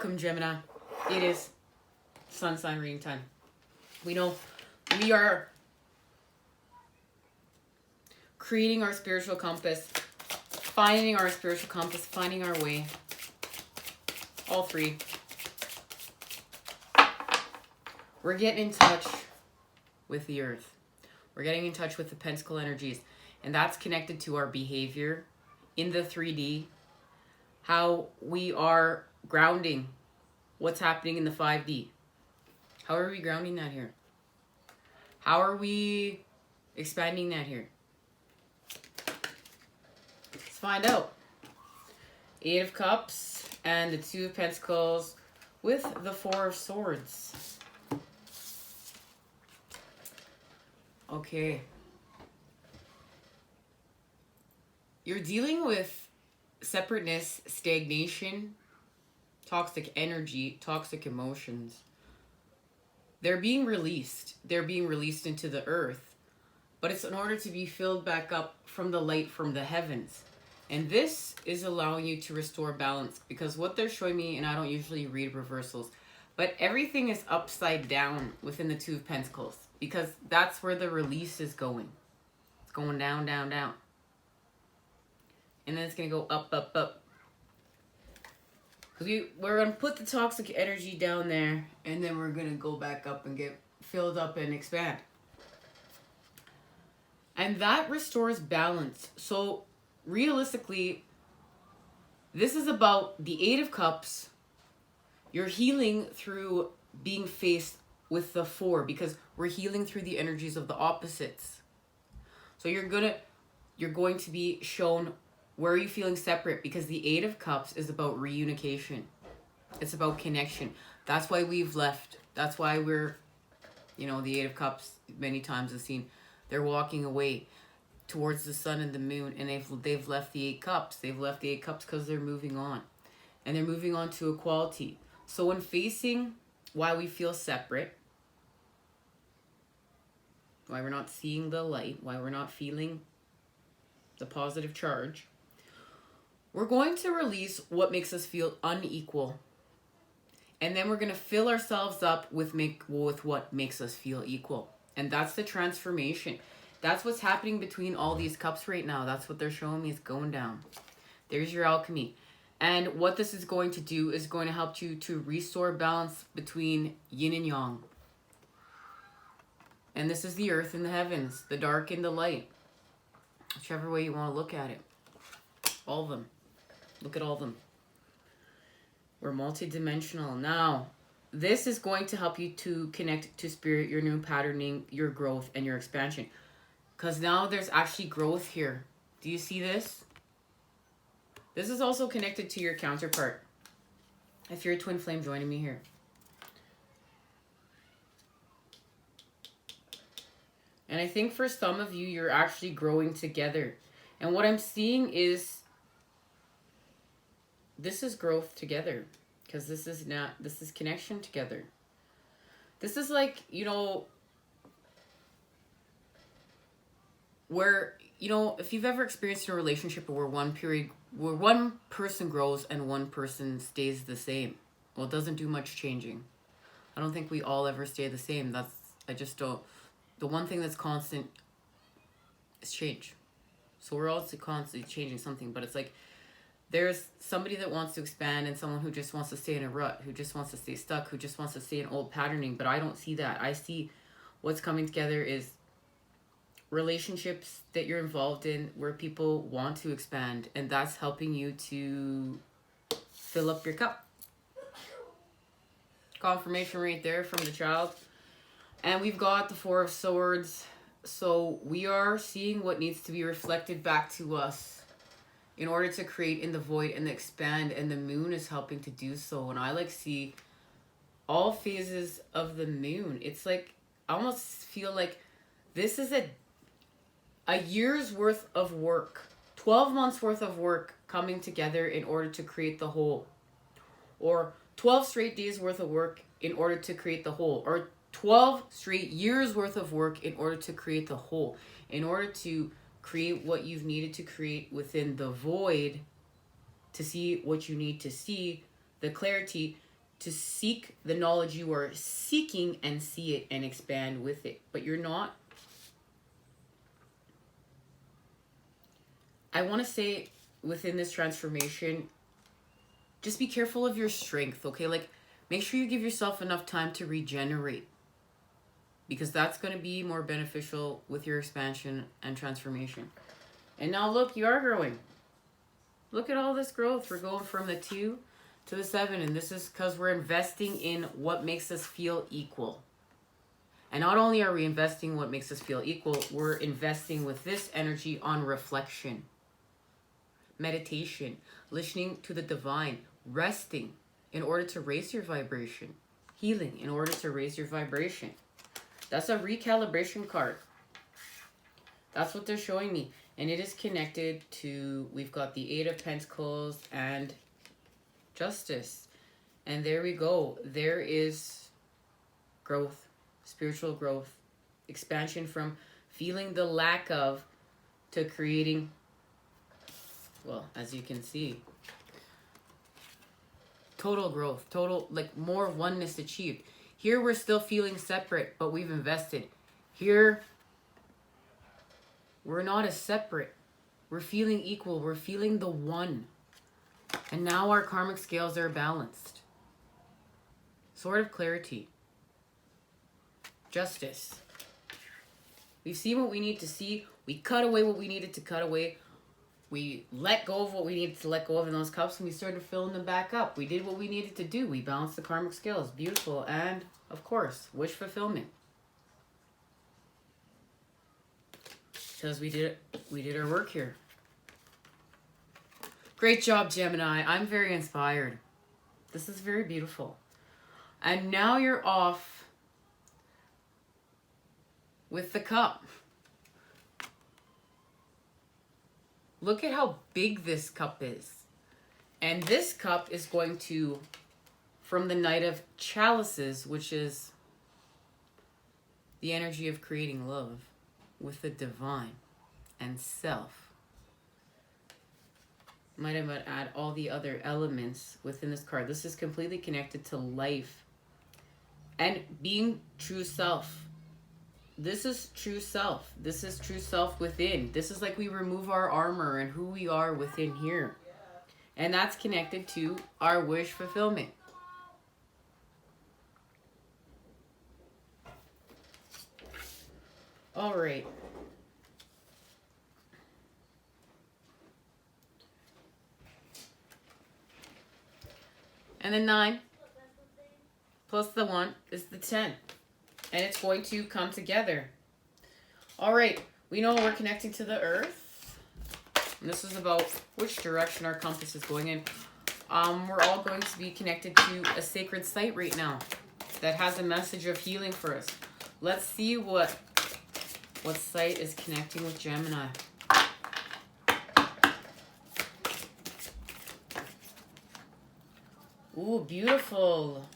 Welcome, Gemini. It is sun sign reading time. We know we are creating our spiritual compass, finding our spiritual compass, finding our way. All three. We're getting in touch with the earth. We're getting in touch with the pentacle energies. And that's connected to our behavior in the 3D. How we are grounding what's happening in the 5D. How are we grounding that here? How are we expanding that here? Let's find out. 8 of Cups and the 2 of Pentacles with the 4 of Swords. Okay. You're dealing with separateness, stagnation, toxic energy, toxic emotions. They're being released. They're being released into the earth. But it's in order to be filled back up from the light from the heavens. And this is allowing you to restore balance. Because what they're showing me, and I don't usually read reversals, but everything is upside down within the 2 of Pentacles. Because that's where the release is going. It's going down, down, down. And then it's going to go up, up, up. Because we're going to put the toxic energy down there. And then we're going to go back up and get filled up and expand. And that restores balance. So realistically, this is about the 8 of Cups. You're healing through being faced with the 4. Because we're healing through the energies of the opposites. So you're going to be shown... Where are you feeling separate? Because the 8 of Cups is about reunification. It's about connection. That's why we've left. That's why we're, the 8 of Cups many times is seen. They're walking away towards the sun and the moon, and they've left the 8 Cups. They've left the 8 Cups because they're moving on. And they're moving on to equality. So when facing why we feel separate, why we're not seeing the light, why we're not feeling the positive charge, we're going to release what makes us feel unequal. And then we're going to fill ourselves up with what makes us feel equal. And that's the transformation. That's what's happening between all these cups right now. That's what they're showing me is going down. There's your alchemy. And what this is going to do is going to help you to restore balance between yin and yang. And this is the earth and the heavens, the dark and the light. Whichever way you want to look at it. All of them. Look at all of them. We're multidimensional. Now, this is going to help you to connect to spirit, your new patterning, your growth, and your expansion. Because now there's actually growth here. Do you see this? This is also connected to your counterpart. If you're a twin flame joining me here. And I think for some of you, you're actually growing together. And what I'm seeing is this is growth together. Because this is connection together. This is like, where, if you've ever experienced a relationship where one person grows and one person stays the same. Well, it doesn't do much changing. I don't think we all ever stay the same. I just don't. The one thing that's constant is change. So we're all constantly changing something, but it's like there's somebody that wants to expand and someone who just wants to stay in a rut, who just wants to stay stuck, who just wants to stay in old patterning. But I don't see that. I see what's coming together is relationships that you're involved in where people want to expand, and that's helping you to fill up your cup. Confirmation right there from the child. And we've got the 4 of Swords. So we are seeing what needs to be reflected back to us in order to create in the void and expand. And the moon is helping to do so. And I see all phases of the moon. It's like, I almost feel like this is a year's worth of work. 12 months worth of work coming together in order to create the whole. Or 12 straight days worth of work in order to create the whole. Or 12 straight years worth of work in order to create the whole. In order to create what you've needed to create within the void to see what you need to see, the clarity, to seek the knowledge you are seeking and see it and expand with it. But you're not. I want to say within this transformation, just be careful of your strength, okay? Like, make sure you give yourself enough time to regenerate, because that's going to be more beneficial with your expansion and transformation. And now look, you are growing. Look at all this growth. We're going from the 2 to the 7, and this is because we're investing in what makes us feel equal. And not only are we investing what makes us feel equal, we're investing with this energy on reflection, meditation, listening to the divine, resting in order to raise your vibration, healing in order to raise your vibration. That's a recalibration card. That's what they're showing me. And it is connected to, we've got the 8 of Pentacles and Justice. And there we go. There is growth, spiritual growth, expansion from feeling the lack of to creating, well, as you can see, total growth, total, like, more oneness achieved. Here we're still feeling separate, but we've invested. Here, we're not as separate. We're feeling equal. We're feeling the one. And now our karmic scales are balanced. Sword of Clarity. Justice. We've seen what we need to see. We cut away what we needed to cut away. We let go of what we needed to let go of in those cups, and we started filling them back up. We did what we needed to do. We balanced the karmic scales. Beautiful. And, of course, wish fulfillment. Because we did our work here. Great job, Gemini. I'm very inspired. This is very beautiful. And now you're off with the cup. Look at how big this cup is. And this cup is going to, from the Knight of Chalices, which is the energy of creating love with the divine and self. Might have add all the other elements within this card. This is completely connected to life and being true self. This is true self. This is true self within. This is like we remove our armor and who we are within here. And that's connected to our wish fulfillment. All right. And the 9 plus the 1 is the 10. And it's going to come together. All right. We know we're connecting to the earth. And this is about which direction our compass is going in. We're all going to be connected to a sacred site right now that has a message of healing for us. Let's see what site is connecting with Gemini. Ooh, beautiful.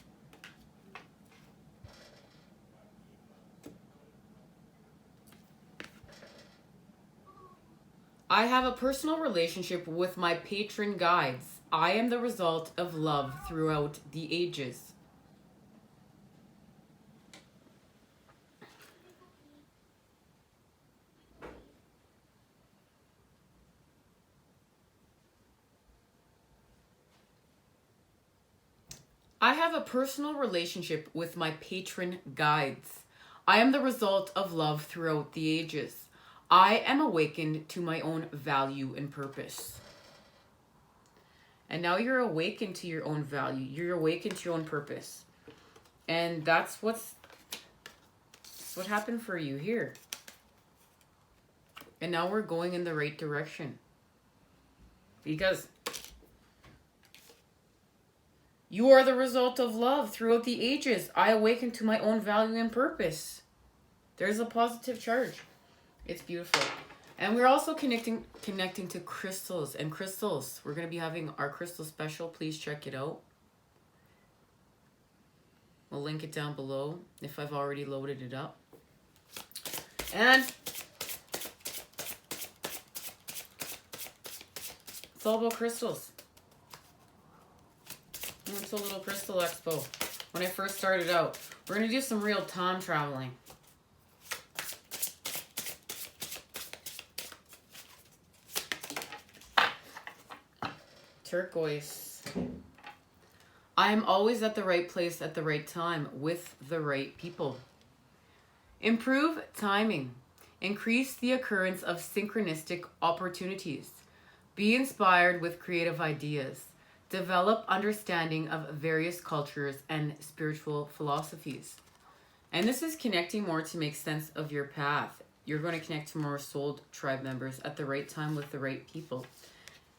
I have a personal relationship with my patron guides. I am the result of love throughout the ages. I have a personal relationship with my patron guides. I am the result of love throughout the ages. I am awakened to my own value and purpose. And now you're awakened to your own value. You're awakened to your own purpose. And that's what happened for you here. And now we're going in the right direction. Because you are the result of love throughout the ages. I awaken to my own value and purpose. There's a positive charge. It's beautiful. And we're also connecting to crystals. And crystals, we're going to be having our crystal special. Please check it out. We'll link it down below if I've already loaded it up. And it's all about crystals. I went to a little crystal expo when I first started out. We're going to do some real time traveling. Turquoise. I am always at the right place at the right time with the right people. Improve timing. Increase the occurrence of synchronistic opportunities. Be inspired with creative ideas. Develop understanding of various cultures and spiritual philosophies. And this is connecting more to make sense of your path. You're going to connect to more soul tribe members at the right time with the right people.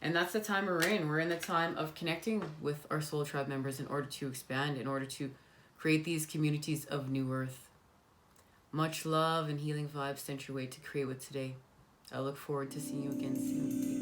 And that's the time we're in. We're in the time of connecting with our soul tribe members in order to expand, in order to create these communities of new earth. Much love and healing vibes sent your way to create with today. I look forward to seeing you again soon.